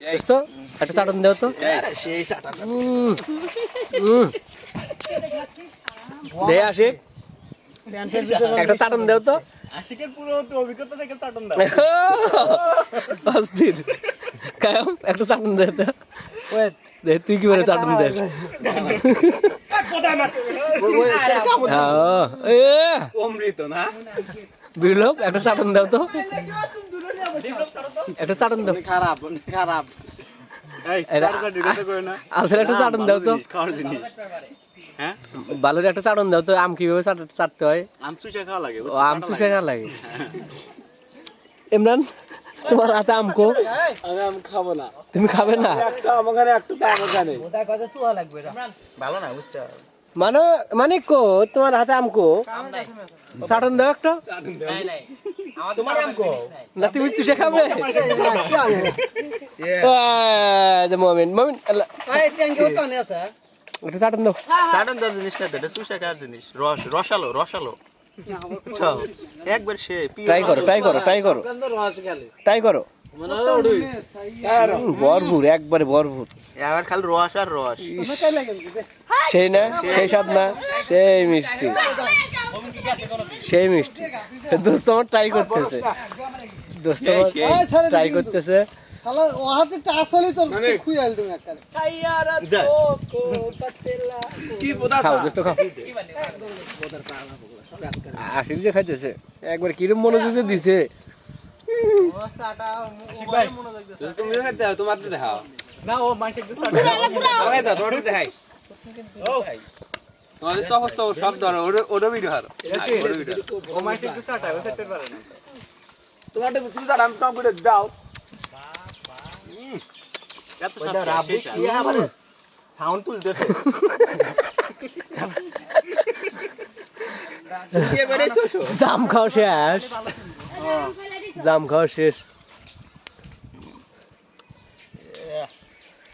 তো একটা চাটন দাও তো দে আশিক একটা চাটন দাও তো আশিকের পুরো অভিজ্ঞতা থেকে চাটন দাও অস্থির কায়াম একটা চাটন দে তো দে তুই কি বলে চাটন দে অমৃত না বিপ্লব একটা চাটন দাও তো একটা চাটন দাও খারাপ খারাপ আসলে একটা চাটন দাও তো খাওয়ার জিনিস হ্যাঁ বালুর একটা চাটন দাও তো আম কিভাবে চাটতে হয় আম চুষে খাওয়া লাগে ও আম চুষে খাওয়া লাগে ইমরান তোমার হাতে আম কো আমি আম খাবো না তুমি খাবে না একটা আমাখানে একটা চা আমাখানে ভালো না বুঝছো মানে মানে কো তোমার হাতে আম কো চাটন দাও একটা তোমার আম কো না তুমি চুষে খাবে মমিন মমিন একটা চাটন দাও চাটন দাও জিনিস না এটা চুষে খাওয়ার জিনিস রসালো রসালো বুঝছো একবার সে ট্রাই করো ট্রাই করো ট্রাই করো ট্রাই করো ভরপুর একবারে ভরপুর এবার খালি রস আর রস সেই না সেই স্বাদ না সেই মিষ্টি সেই মিষ্টি দোস্ত আমার ট্রাই করতেছে দোস্ত আমার ট্রাই করতেছে খাও দোস্ত খাও আশিক যে খাইতেছে একবার কিরম মনোযোগ দিছে তুমি দেখাতে দাও তোমার তো দেখাও না ও মাইসে আমাকে দাও তোমার দেখাই তোমাদের তো অবস্থা সব ধরো ওটা ভিডিও হারো ও মাইসে একটু চাটা ও সেটে পারে না তোমার তুমি যারা আমি কম্পিউটার দাও এত রাবি কি আবার সাউন্ড তুলতেছে জাম খাওয়া শেষ জাম খাওয়া শেষ